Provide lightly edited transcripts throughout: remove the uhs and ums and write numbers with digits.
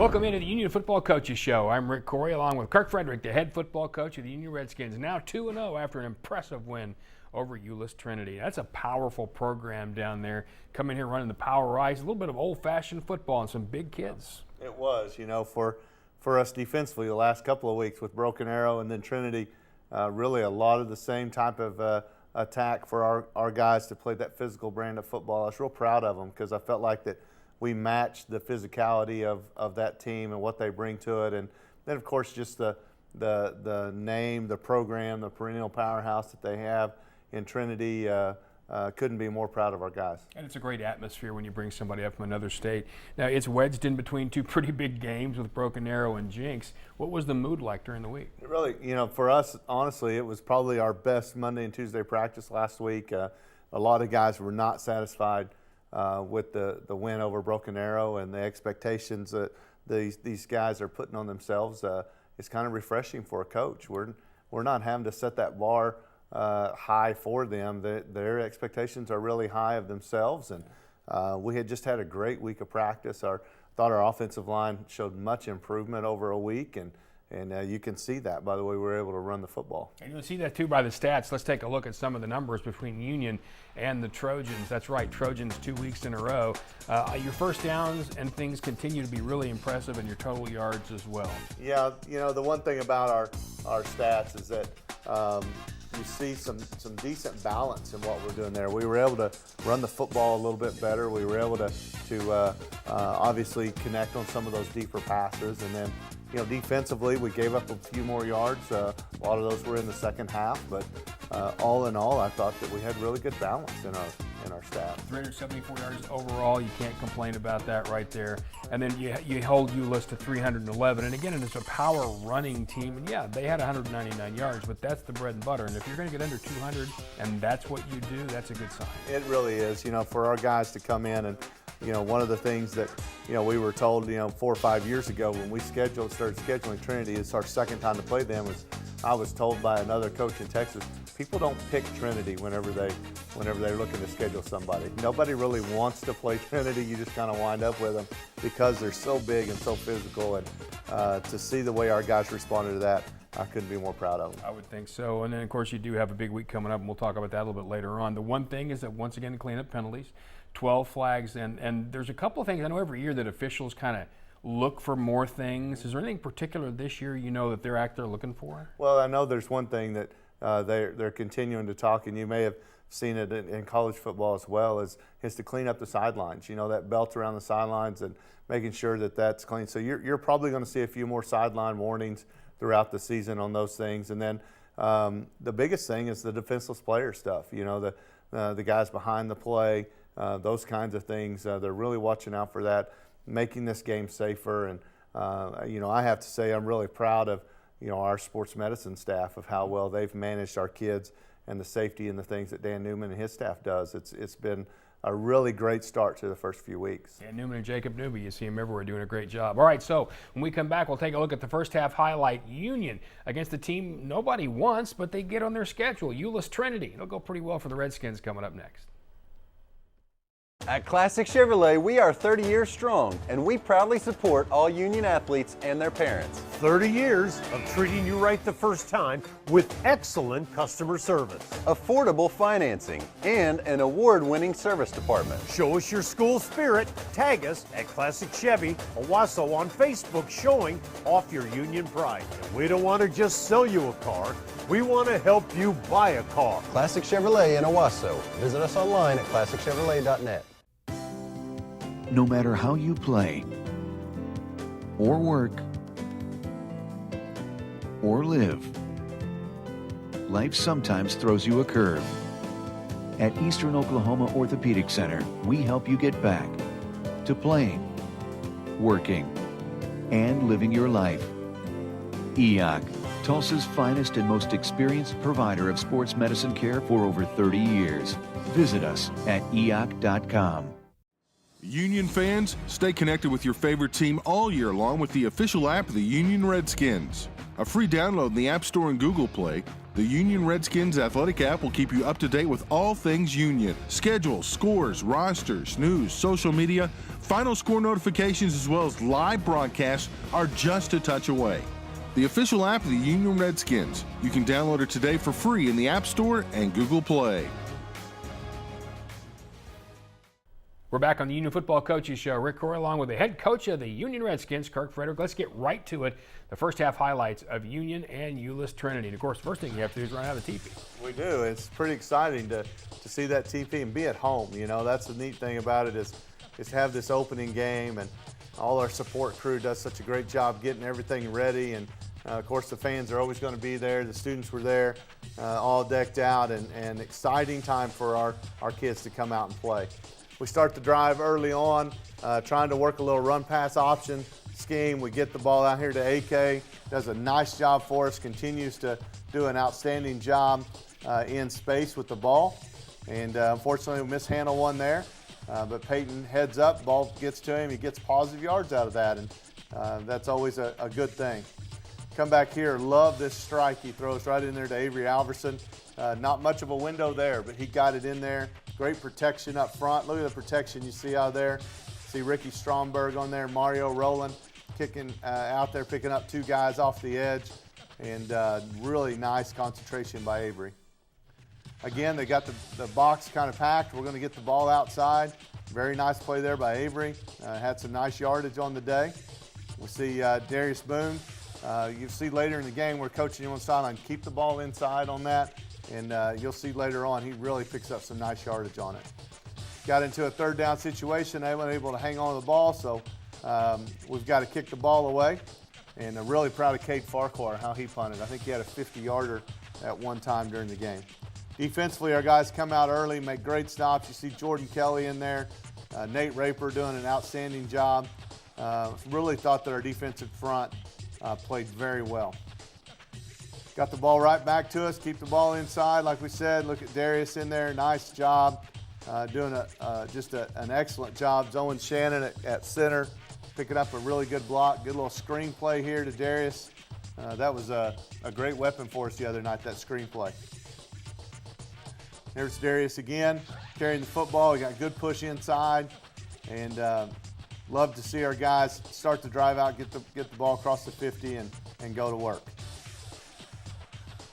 Welcome into the Union Football Coaches Show. I'm Rick Corey along with Kirk Frederick, the head football coach of the Union Redskins, now 2-0 after an impressive win over Euless Trinity. That's a powerful program down there. Coming here running the power ice, a little bit of old-fashioned football and some big kids. It was, for us defensively the last couple of weeks with Broken Arrow and then Trinity, really a lot of the same type of attack for our guys to play that physical brand of football. I was real proud of them because I felt like that we matched the physicality of that team and what they bring to it. And then, of course, just the name, the program, the perennial powerhouse that they have in Trinity. Couldn't be more proud of our guys. And it's a great atmosphere when you bring somebody up from another state. Now, it's wedged in between two pretty big games with Broken Arrow and Jinx. What was the mood like during the week? It really, for us, honestly, it was probably our best Monday and Tuesday practice last week. A lot of guys were not satisfied with the win over Broken Arrow and the expectations that these guys are putting on themselves. It's kind of refreshing for a coach. We're not having to set that bar high for them. Their expectations are really high of themselves, and we had just had a great week of practice. Thought our offensive line showed much improvement over a week, and you can see that by the way we were able to run the football. And you'll see that too by the stats. Let's take a look at some of the numbers between Union and the Trojans. That's right, Trojans 2 weeks in a row. Your first downs and things continue to be really impressive, and your total yards as well. Yeah, the one thing about our stats is that you see some decent balance in what we're doing there. We were able to run the football a little bit better. We were able to obviously connect on some of those deeper passes, and then defensively we gave up a few more yards. A lot of those were in the second half, but all in all, I thought that we had really good balance in our stats. 374 yards overall. You can't complain about that right there. And then you hold Euless to 311. And again, it's a power running team. And yeah, they had 199 yards, but that's the bread and butter. And if you're going to get under 200 and that's what you do, that's a good sign. It really is. For our guys to come in and one of the things that we were told 4 or 5 years ago when we started scheduling Trinity, it's our second time to play them. I was told by another coach in Texas, people don't pick Trinity whenever they're looking to schedule somebody. Nobody really wants to play Trinity. You just kind of wind up with them because they're so big and so physical. And to see the way our guys responded to that, I couldn't be more proud of them. I would think so. And then, of course, you do have a big week coming up, and we'll talk about that a little bit later on. The one thing is that, once again, clean up penalties, 12 flags, and there's a couple of things. I know every year that officials kind of look for more things. Is there anything particular this year that they're out there looking for? Well, I know there's one thing that they're continuing to talk, and you may have seen it in college football as well, is to clean up the sidelines. That belt around the sidelines and making sure that that's clean. So you're probably going to see a few more sideline warnings throughout the season on those things. And then the biggest thing is the defenseless player stuff. The guys behind the play, those kinds of things. They're really watching out for that, making this game safer. And I have to say I'm really proud of our sports medicine staff, of how well they've managed our kids and the safety and the things that Dan Newman and his staff does. It's been a really great start to the first few weeks. Dan Newman and Jacob Newby, you see them everywhere doing a great job. All right, so when we come back, we'll take a look at the first half highlight. Union against the team nobody wants, but they get on their schedule, Euless Trinity. It'll go pretty well for the Redskins coming up next. At Classic Chevrolet, we are 30 years strong, and we proudly support all Union athletes and their parents. 30 years of treating you right the first time with excellent customer service, affordable financing, and an award-winning service department. Show us your school spirit. Tag us at Classic Chevy Owasso on Facebook, showing off your Union pride. And we don't want to just sell you a car. We want to help you buy a car. Classic Chevrolet in Owasso. Visit us online at ClassicChevrolet.net. No matter how you play, or work, or live, life sometimes throws you a curve. At Eastern Oklahoma Orthopedic Center, we help you get back to playing, working, and living your life. EOC, Tulsa's finest and most experienced provider of sports medicine care for over 30 years. Visit us at eoc.com. Union fans, stay connected with your favorite team all year long with the official app of the Union Redskins. A free download in the App Store and Google Play, The Union Redskins Athletic app will keep you up to date with all things Union. Schedules, scores, rosters, news, social media, final score notifications, as well as live broadcasts are just a touch away. The official app of the Union Redskins. You can download it today for free in the App Store and Google Play. We're back on the Union Football Coaches Show. Rick Corey along with the head coach of the Union Redskins, Kirk Frederick. Let's get right to it. The first half highlights of Union and Euless Trinity. And of course, the first thing you have to do is run out of the teepee. We do. It's pretty exciting to see that teepee and be at home. You know, that's the neat thing about it is have this opening game, and all our support crew does such a great job getting everything ready. And of course, the fans are always going to be there. The students were there, all decked out, and exciting time for our kids to come out and play. We start the drive early on, trying to work a little run-pass option scheme. We get the ball out here to AK, does a nice job for us, continues to do an outstanding job in space with the ball. And unfortunately, we mishandle one there. But Peyton heads up, ball gets to him, he gets positive yards out of that, and that's always a good thing. Come back here, love this strike he throws right in there to Avery Alverson. Not much of a window there, but he got it in there. Great protection up front. Look at the protection you see out there. See Ricky Stromberg on there, Mario Rowland kicking out there, picking up two guys off the edge, and really nice concentration by Avery. Again, they got the box kind of packed. We're going to get the ball outside. Very nice play there by Avery. Had some nice yardage on the day. We see Darius Boone. You'll see later in the game, we're coaching you on the sideline. Keep the ball inside on that, and you'll see later on he really picks up some nice yardage on it. Got into a third down situation. They weren't able to hang on to the ball, so we've got to kick the ball away. And I'm really proud of Cade Farquhar, how he punted. I think he had a 50-yarder at one time during the game. Defensively, our guys come out early, make great stops. You see Jordan Kelly in there, Nate Raper doing an outstanding job. Really thought that our defensive front played very well. Got the ball right back to us, keep the ball inside like we said. Look at Darius in there, nice job. Doing just an excellent job. Owen Shannon at center, picking up a really good block. Good little screen play here to Darius. That was a great weapon for us the other night, that screen play. There's Darius again, carrying the football. We got good push inside, and love to see our guys start to drive out, get the ball across the 50, and go to work.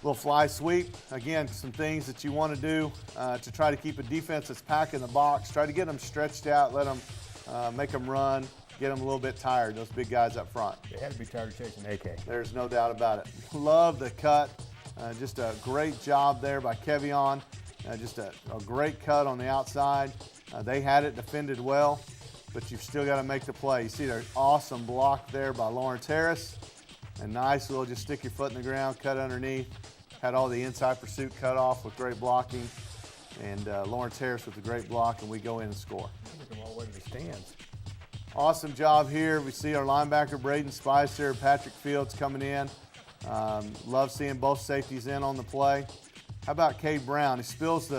Little fly sweep. Again, some things that you want to do to try to keep a defense that's packing the box. Try to get them stretched out, let them make them run, get them a little bit tired, those big guys up front. They had to be tired of chasing AK. There's no doubt about it. Love the cut. Just a great job there by Kevion. Just a great cut on the outside. They had it defended well, but you've still got to make the play. You see there's awesome block there by Lawrence Harris. And nice little just stick your foot in the ground, cut underneath. Had all the inside pursuit cut off with great blocking. And Lawrence Harris with a great block, and we go in and score. Look at them all the way to the stands. Awesome job here. We see our linebacker Braden Spicer, Patrick Fields coming in. Love seeing both safeties in on the play. How about Cade Brown? He spills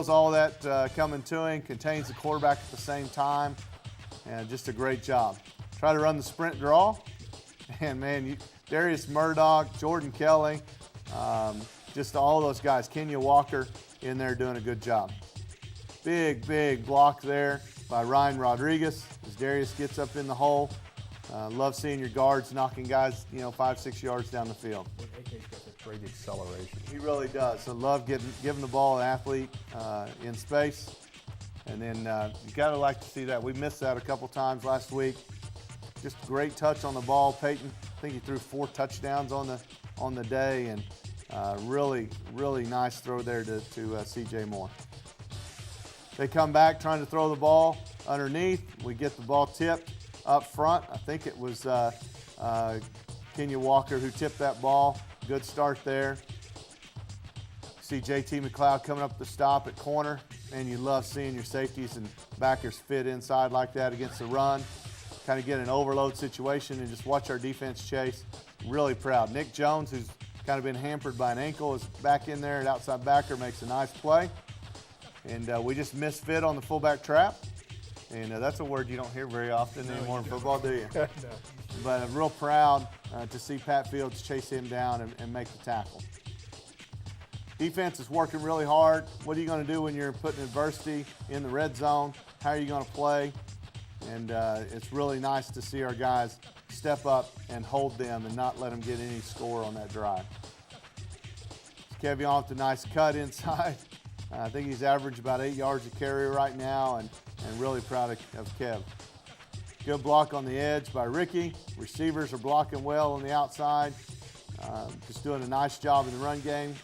all that coming to him, contains the quarterback at the same time, and just a great job. Try to run the sprint draw, and man, Darius Murdoch, Jordan Kelly, just all those guys. Kenya Walker in there doing a good job. Big block there by Ryan Rodriguez as Darius gets up in the hole. Love seeing your guards knocking guys, 5-6 yards down the field. AK's got that great acceleration. He really does. So love giving the ball an athlete in space. And then you got to like to see that. We missed that a couple times last week. Just great touch on the ball. Peyton, I think he threw 4 touchdowns on the day, and really nice throw there to C.J. Moore. They come back trying to throw the ball underneath. We get the ball tipped up front. I think it was Kenya Walker who tipped that ball. Good start there. See J.T. McLeod coming up the stop at corner, and you love seeing your safeties and backers fit inside like that against the run. Kind of get an overload situation and just watch our defense chase. Really proud. Nick Jones, who's kind of been hampered by an ankle, is back in there at outside backer, makes a nice play. And we just misfit on the fullback trap. And that's a word you don't hear very often anymore in football, do you? No. But I'm real proud to see Pat Fields chase him down and make the tackle. Defense is working really hard. What are you going to do when you're putting adversity in the red zone? How are you going to play? And it's really nice to see our guys step up and hold them and not let them get any score on that drive. Kevion with a nice cut inside. I think he's averaged about 8 yards a carry right now, and really proud of Kev. Good block on the edge by Ricky. Receivers are blocking well on the outside. Just doing a nice job in the run game.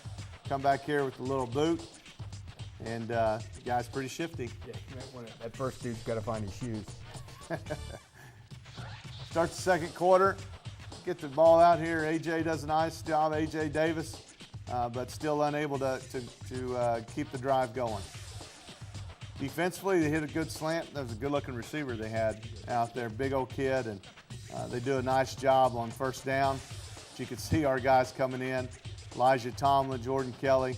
Come back here with a little boot. And the guy's pretty shifty. Yeah, that first dude's got to find his shoes. Starts the second quarter. Get the ball out here. AJ does a nice job, AJ Davis, but still unable to keep the drive going. Defensively, they hit a good slant. That was a good-looking receiver they had out there, big old kid, and they do a nice job on first down. But you can see our guys coming in. Elijah Tomlin, Jordan Kelly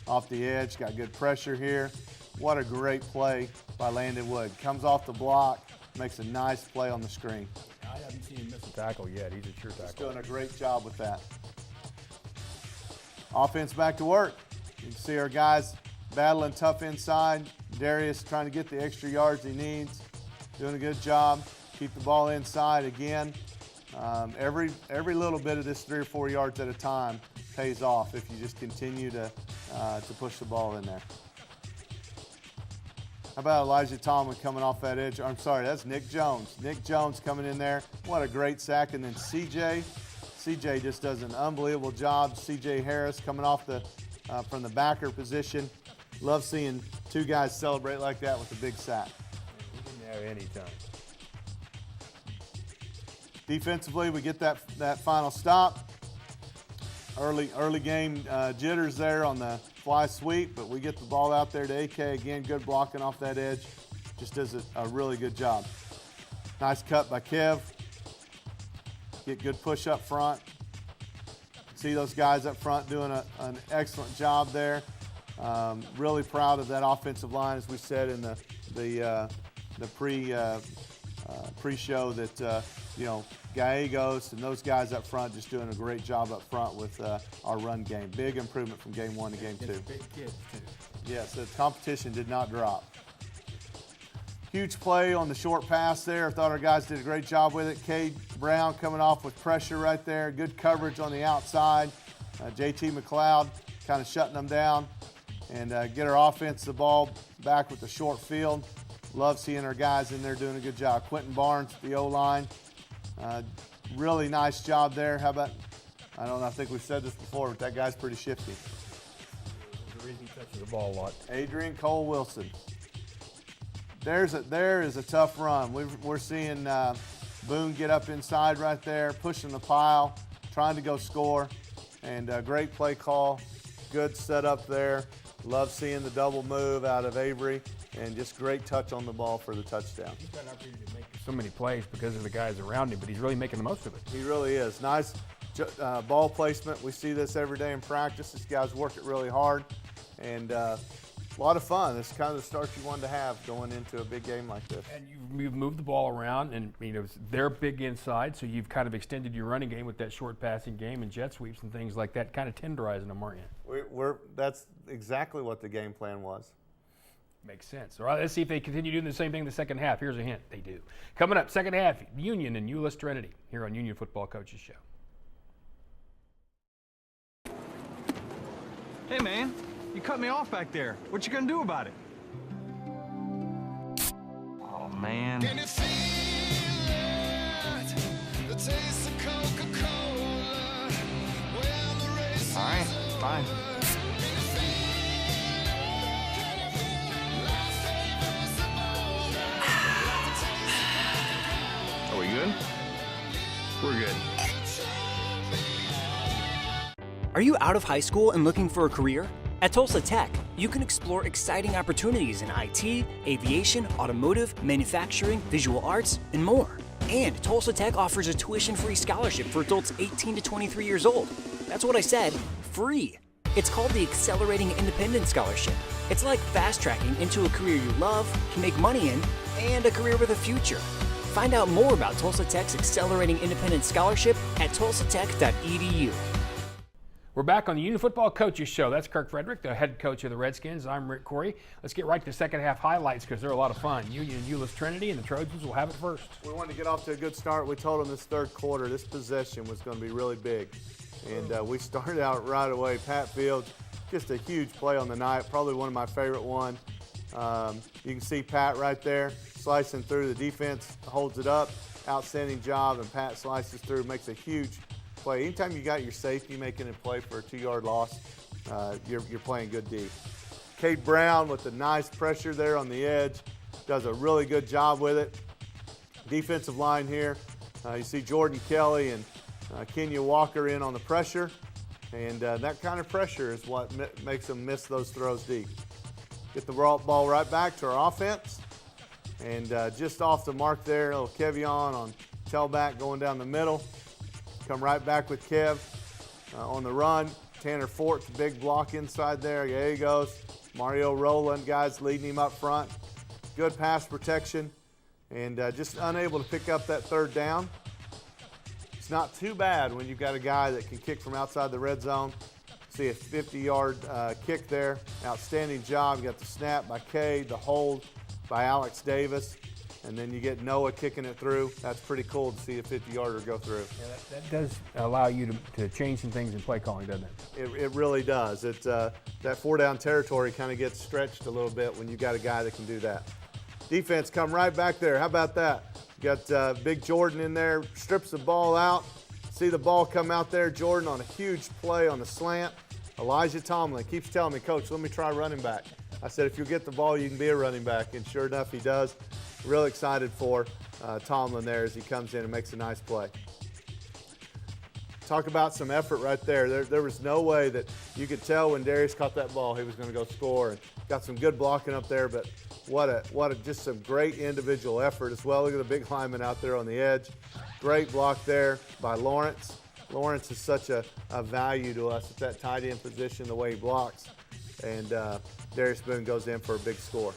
off the edge, got good pressure here. What a great play by Landon Wood. Comes off the block, makes a nice play on the screen. I haven't seen him miss a tackle yet. He's a sure tackle. He's doing a great job with that. Offense back to work. You can see our guys battling tough inside. Darius trying to get the extra yards he needs. Doing a good job. Keep the ball inside again. Every little bit of this 3 or 4 yards at a time pays off if you just continue to push the ball in there. How about Elijah Tomlin coming off that edge? I'm sorry, that's Nick Jones. Nick Jones coming in there. What a great sack. And then CJ. CJ just does an unbelievable job. CJ Harris coming off from the backer position. Love seeing two guys celebrate like that with a big sack. He didn't have any time. Defensively, we get that final stop. Early game jitters there on the fly sweep, but we get the ball out there to AK again. Good blocking off that edge. Just does a really good job. Nice cut by Kev. Get good push up front. See those guys up front doing an excellent job there. Really proud of that offensive line, as we said in the pre-show that Gallegos and those guys up front just doing a great job up front with our run game. Big improvement from game 1 to game 2. Big kids too. Yes, the competition did not drop. Huge play on the short pass there. I thought our guys did a great job with it. Cade Brown coming off with pressure right there. Good coverage on the outside. JT McLeod kind of shutting them down. And get our offense the ball back with the short field. Love seeing our guys in there doing a good job. Quentin Barnes, the O-line. Really nice job there. How about, I think we've said this before, but that guy's pretty shifty. There's a reason he touches the ball a lot. Adrian Cole Wilson. There is a tough run. We're seeing Boone get up inside right there, pushing the pile, trying to go score, and a great play call. Good setup there. Love seeing the double move out of Avery, and just great touch on the ball for the touchdown. He's got an opportunity to make so many plays because of the guys around him, but he's really making the most of it. He really is. Nice ball placement. We see this every day in practice. These guys work it really hard, and a lot of fun. It's kind of the start you wanted to have going into a big game like this. And you've moved the ball around, and they're big inside, so you've kind of extended your running game with that short passing game and jet sweeps and things like that, kind of tenderizing them, aren't you? That's exactly what the game plan was. Makes sense. All right, let's see if they continue doing the same thing in the second half. Here's a hint. They do. Coming up, second half, Union and Euless Trinity here on Union Football Coaches Show. Hey, man, you cut me off back there. What you gonna do about it? Oh, man. Can you feel it? The taste of Coca-Cola. Well, the race All right, is over. fine. Can you feel it? Life favors the bold. Are we good? We're good. Are you out of high school and looking for a career? At Tulsa Tech, you can explore exciting opportunities in IT, aviation, automotive, manufacturing, visual arts, and more. And Tulsa Tech offers a tuition-free scholarship for adults 18 to 23 years old. That's what I said, free. It's called the Accelerating Independence Scholarship. It's like fast-tracking into a career you love, can make money in, and a career with a future. Find out more about Tulsa Tech's Accelerating Independence Scholarship at tulsatech.edu. We're back on the Union Football Coaches Show. That's Kirk Frederick, the head coach of the Redskins. I'm Rick Corey. Let's get right to the second half highlights because they're a lot of fun. Union and Euless Trinity, and the Trojans will have it first. We wanted to get off to a good start. We told them this third quarter, this possession was going to be really big. And we started out right away. Pat Fields, just a huge play on the night, probably one of my favorite one. You can see Pat right there slicing through. The defense holds it up. Outstanding job, and Pat slices through, makes a huge play. Anytime you got your safety making a play for a 2-yard loss, you're playing good D. Cade Brown with the nice pressure there on the edge, does a really good job with it. Defensive line here, you see Jordan Kelly and Kenya Walker in on the pressure, and that kind of pressure is what makes them miss those throws deep. Get the ball right back to our offense, and just off the mark there, a little Kevion on tailback going down the middle. Come right back with Kev on the run. Tanner Fort's big block inside there. There he goes. Mario Rowland, guys leading him up front. Good pass protection, and just unable to pick up that third down. It's not too bad when you've got a guy that can kick from outside the red zone. See a 50-yard kick there. Outstanding job. You got the snap by Cade, the hold by Alex Davis. And then you get Noah kicking it through. That's pretty cool to see a 50-yarder go through. Yeah, that does allow you to change some things in play calling, doesn't it? It really does. That 4-down territory kind of gets stretched a little bit when you got a guy that can do that. Defense come right back there. How about that? You got Big Jordan in there, strips the ball out. See the ball come out there. Jordan on a huge play on the slant. Elijah Tomlin keeps telling me, Coach, let me try running back. I said, if you get the ball, you can be a running back. And sure enough, he does. Real excited for Tomlin there as he comes in and makes a nice play. Talk about some effort right there. There was no way that you could tell when Darius caught that ball he was going to go score. And got some good blocking up there, but just some great individual effort as well. Look at the big lineman out there on the edge. Great block there by Lawrence. Lawrence is such a value to us at that tight end position, the way he blocks. And Darius Boone goes in for a big score.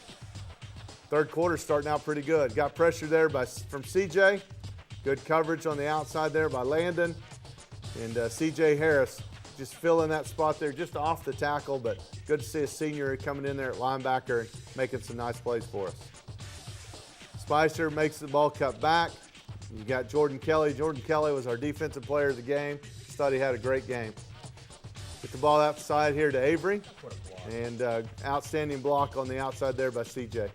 Third quarter starting out pretty good. Got pressure there from CJ. Good coverage on the outside there by Landon. And CJ Harris just filling that spot there just off the tackle, but good to see a senior coming in there at linebacker and making some nice plays for us. Spicer makes the ball cut back. You got Jordan Kelly. Jordan Kelly was our defensive player of the game. Just thought he had a great game. Get the ball outside here to Avery. And outstanding block on the outside there by CJ.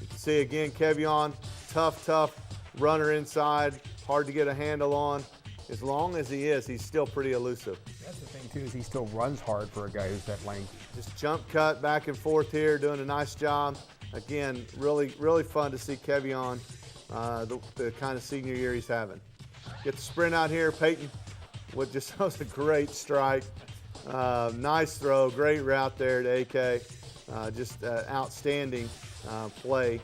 You can see again Kevion, tough runner inside, hard to get a handle on. As long as he is, he's still pretty elusive. That's the thing, too, is he still runs hard for a guy who's that lengthy. Just jump cut back and forth here, doing a nice job. Again, really fun to see Kevion, the kind of senior year he's having. Get the sprint out here. Peyton with just was a great strike. Nice throw, great route there to AK. Just outstanding play.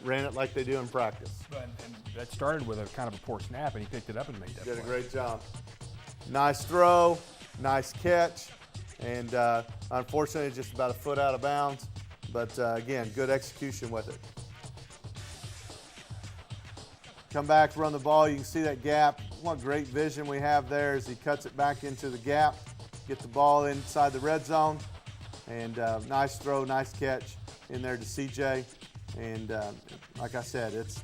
Ran it like they do in practice. And that started with a kind of a poor snap, and he picked it up and made that Did play. a great job. Nice throw, nice catch, and unfortunately just about a foot out of bounds. But again, good execution with it. Come back, run the ball. You can see that gap. What great vision we have there as he cuts it back into the gap. Get the ball inside the red zone, and nice throw, nice catch in there to CJ. And like I said, it's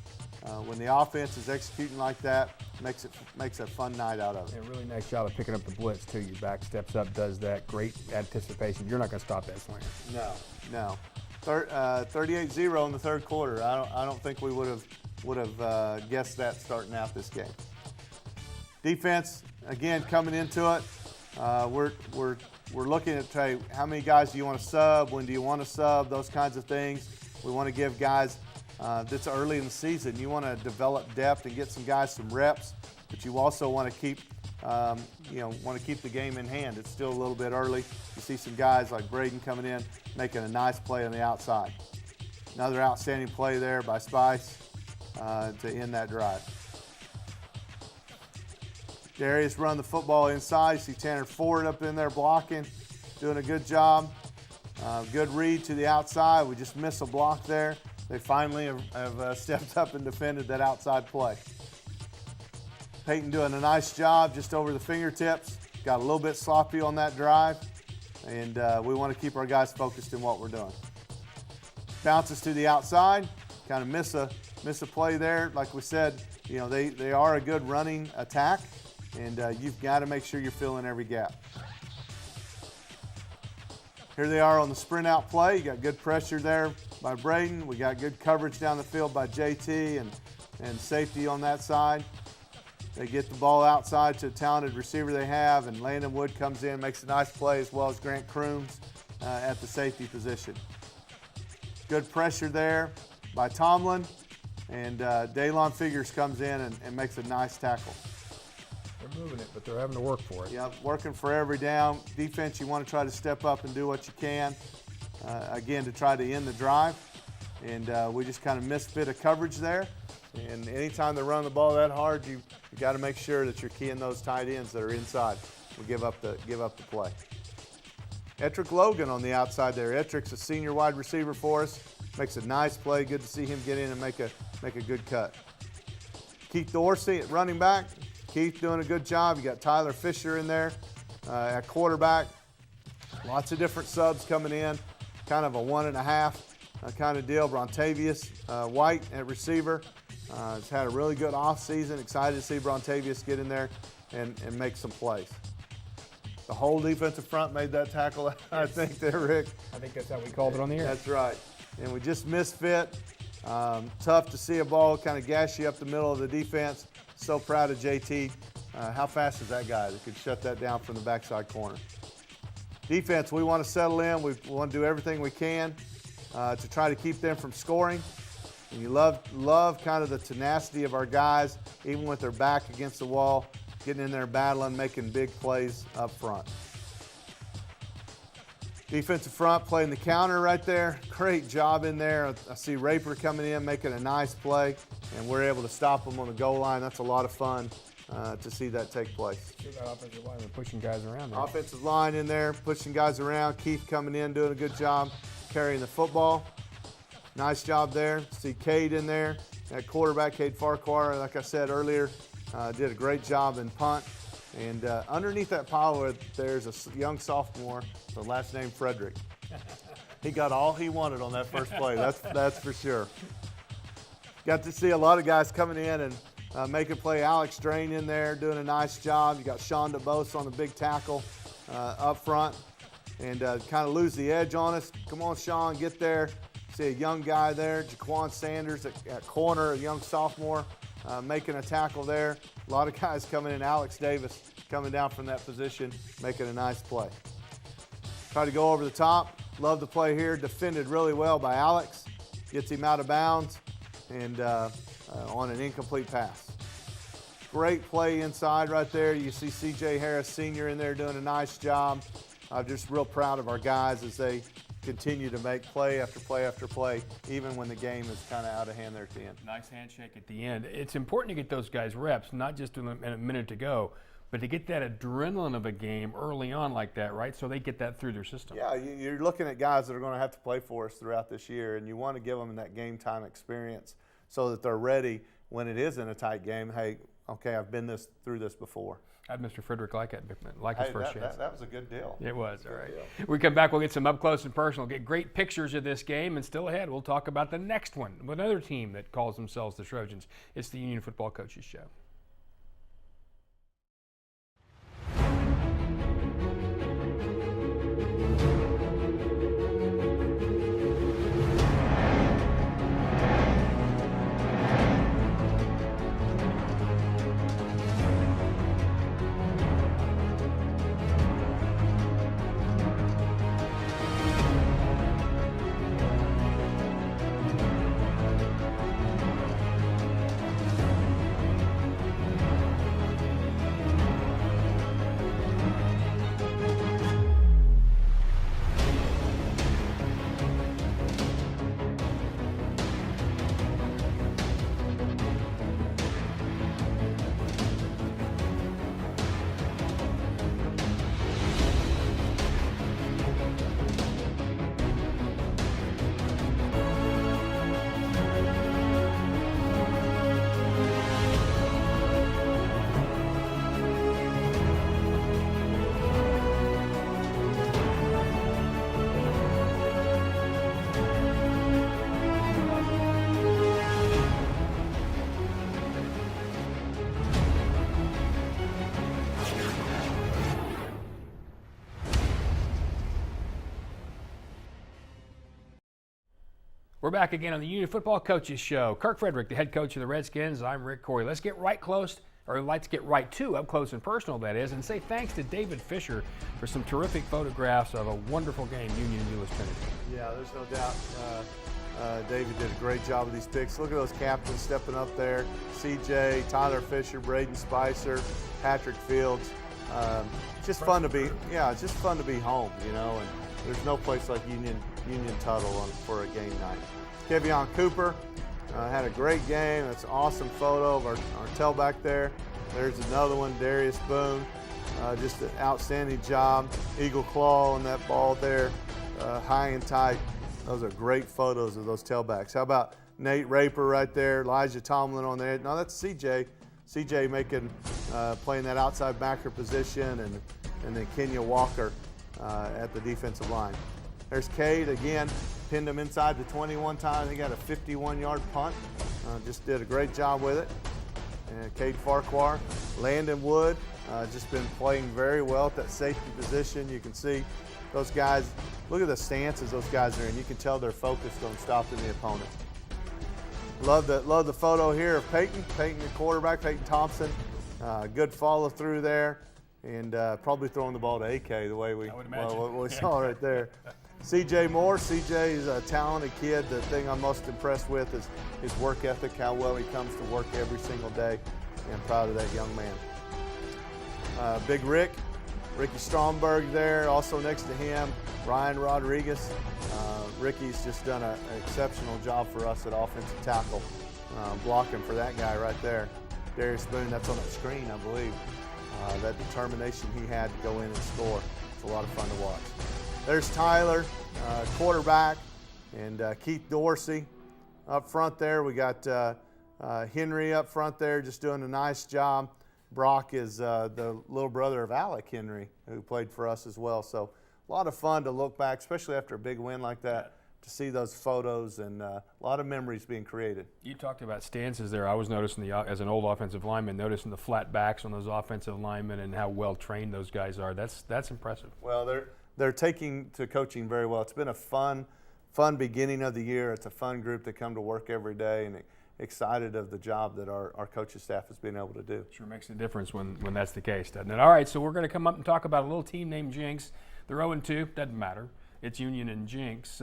when the offense is executing like that, makes a fun night out of it. Yeah, really nice job of picking up the blitz too. Your back steps up, does that. Great anticipation. You're not going to stop that slant. No. 38-0 in the third quarter. I don't think we would have guessed that starting out this game. Defense again coming into it. We're looking at how many guys do you want to sub? When do you want to sub? Those kinds of things. We want to give guys, that's early in the season, you want to develop depth and get some guys some reps, but you also want to keep, the game in hand. It's still a little bit early. You see some guys like Braden coming in, making a nice play on the outside. Another outstanding play there by Spice to end that drive. Darius run the football inside. You see Tanner Ford up in there blocking, doing a good job. Good read to the outside. We just missed a block there. They finally have stepped up and defended that outside play. Peyton doing a nice job just over the fingertips. got a little bit sloppy on that drive, and we want to keep our guys focused in what we're doing. Bounces to the outside, kind of miss a play there. Like we said, you know, they are a good running attack, and you've got to make sure you're filling every gap. Here they are on the sprint out play. You got good pressure there by Braden. We got good coverage down the field by JT and safety on that side. They get the ball outside to a talented receiver they have, and Landon Wood comes in, makes a nice play, as well as Grant Crooms at the safety position. Good pressure there by Tomlin, and Daylon Figures comes in and makes a nice tackle. They're moving it, but they're having to work for it. Yeah, working for every down. Defense, you want to try to step up and do what you can, again, to try to end the drive. And we just kind of misfit a coverage there. And anytime they run the ball that hard, you got to make sure that you're keying those tight ends that are inside. We give up the play. Ettrick Logan on the outside there. Ettrick's a senior wide receiver for us. Makes a nice play. Good to see him get in and make a good cut. Keith Dorsey at running back. Keith doing a good job. You got Tyler Fisher in there at quarterback. Lots of different subs coming in. Kind of a 1.5 kind of deal. Brontavious White at receiver. Has had a really good offseason. Excited to see Brontavious get in there and make some plays. The whole defensive front made that tackle, I think, there, Rick. I think that's how we called it on the air. That's right. And we just misfit. Tough to see a ball kind of gash you up the middle of the defense. So proud of JT. How fast is that guy that could shut that down from the backside corner? Defense, we want to settle in. We want to do everything we can to try to keep them from scoring. And you love kind of the tenacity of our guys, even with their back against the wall, getting in there battling, making big plays up front. Defensive front playing the counter right there. Great job in there. I see Raper coming in, making a nice play, and we're able to stop them on the goal line. That's a lot of fun to see that take place. See that offensive line pushing guys around there. Offensive line in there, pushing guys around. Keith coming in, doing a good job carrying the football. Nice job there. See Cade in there. That quarterback, Cade Farquhar, like I said earlier, did a great job in punt. And underneath that pile, there's a young sophomore, the last name Frederick. He got all he wanted on that first play. That's for sure. Got to see a lot of guys coming in and making play. Alex Drain in there doing a nice job. You got Sean DeBose on the big tackle up front, and kind of lose the edge on us. Come on, Sean, get there. See a young guy there, Jaquan Sanders at corner, a young sophomore, making a tackle there. A lot of guys coming in. Alex Davis coming down from that position, making a nice play. Try to go over the top. Love the play here. Defended really well by Alex. Gets him out of bounds and on an incomplete pass. Great play inside right there. You see C.J. Harris Sr. in there doing a nice job. I'm just real proud of our guys as they continue to make play after play after play, even when the game is kind of out of hand there at the end. Nice handshake at the end. It's important to get those guys reps, not just in a minute to go, but to get that adrenaline of a game early on like that, right? So they get that through their system. Yeah, you're looking at guys that are going to have to play for us throughout this year, and you want to give them that game time experience so that they're ready when it is in a tight game. Hey, okay, I've been through this before. I had Mr. Frederick like his first chance. That was a good deal. It was, all right. We come back, we'll get some up close and personal, get great pictures of this game, and still ahead, we'll talk about the next one with another team that calls themselves the Trojans. It's the Union Football Coaches Show. We're back again on the Union Football Coaches Show. Kirk Frederick, the head coach of the Redskins. I'm Rick Corey. Let's get right to up close and personal, that is, and say thanks to David Fisher for some terrific photographs of a wonderful game, Union and Euless Trinity. Yeah, there's no doubt. David did a great job with these pics. Look at those captains stepping up there. CJ, Tyler Fisher, Braden Spicer, Patrick Fields. Just fun to be, it's just fun to be home, you know, and there's no place like Union Tuttle for a game night. Kevion Cooper had a great game. That's an awesome photo of our tailback there. There's another one, Darius Boone. Just an outstanding job. Eagle claw on that ball there, high and tight. Those are great photos of those tailbacks. How about Nate Raper right there, Elijah Tomlin on there. No, that's CJ. CJ playing that outside backer position, and then Kenya Walker at the defensive line. There's Cade again, pinned him inside the 21 times. He got a 51-yard punt. Just did a great job with it. And Cade Farquhar, Landon Wood, just been playing very well at that safety position. You can see those guys, look at the stances those guys are in. You can tell they're focused on stopping the opponent. Love the photo here of Peyton the quarterback, Peyton Thompson. Good follow through there, and probably throwing the ball to AK the way we saw right there. CJ Moore, CJ is a talented kid. The thing I'm most impressed with is his work ethic, how well he comes to work every single day, and I'm proud of that young man. Big Ricky Stromberg there, also next to him, Ryan Rodriguez. Ricky's just done an exceptional job for us at offensive tackle, blocking for that guy right there. Darius Boone, that's on that screen, I believe. That determination he had to go in and score. It's a lot of fun to watch. There's Tyler, quarterback, and Keith Dorsey up front there. We got Henry up front there just doing a nice job. Brock is the little brother of Alec Henry, who played for us as well. So a lot of fun to look back, especially after a big win like that, to see those photos and a lot of memories being created. You talked about stances there. I was noticing, as an old offensive lineman, noticing the flat backs on those offensive linemen and how well trained those guys are. That's impressive. Well, they're taking to coaching very well. It's been a fun beginning of the year. It's a fun group that come to work every day, and excited of the job that our coaching staff has been able to do. Sure makes a difference when that's the case, doesn't it? All right, so we're going to come up and talk about a little team named Jinx. They're 0-2, doesn't matter. It's Union and Jinx.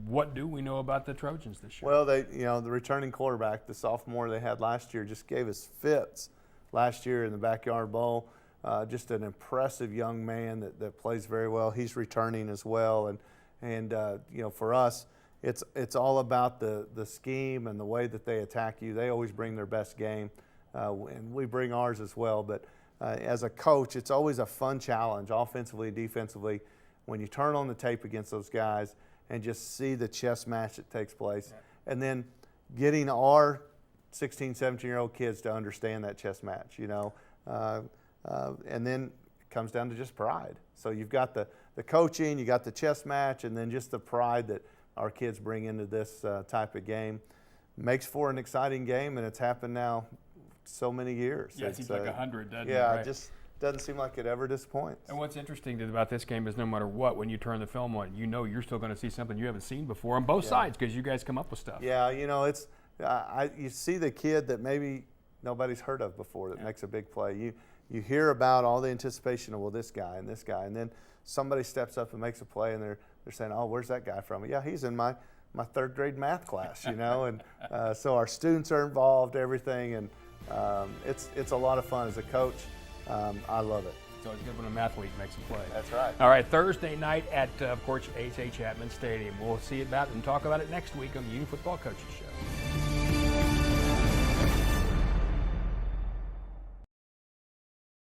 What do we know about the Trojans this year? Well, the returning quarterback, the sophomore they had last year, just gave us fits last year in the Backyard Bowl. Just an impressive young man that plays very well. He's returning as well, and for us, it's all about the scheme and the way that they attack you. They always bring their best game, and we bring ours as well. But as a coach, it's always a fun challenge, offensively, defensively, when you turn on the tape against those guys and just see the chess match that takes place. Yeah. And then getting our 16, 17-year-old kids to understand that chess match, and then it comes down to just pride. So you've got the coaching, you got the chess match, and then just the pride that our kids bring into this type of game. Makes for an exciting game, and it's happened now so many years. Yeah, it seems like 100, doesn't it? Yeah, right? It just doesn't seem like it ever disappoints. And what's interesting about this game is no matter what, when you turn the film on, you're still going to see something you haven't seen before on both sides, because you guys come up with stuff. Yeah, it's you see the kid that maybe nobody's heard of before that makes a big play. You hear about all the anticipation of, well, this guy, and then somebody steps up and makes a play, and they're saying, oh, where's that guy from? Yeah, he's in my third grade math class, and so our students are involved, everything, and it's a lot of fun as a coach. I love it. So it's good when an athlete makes a play. That's right. All right, Thursday night at, of course, H.H. Chapman Stadium. We'll see about it and talk about it next week on the Union Football Coaches Show.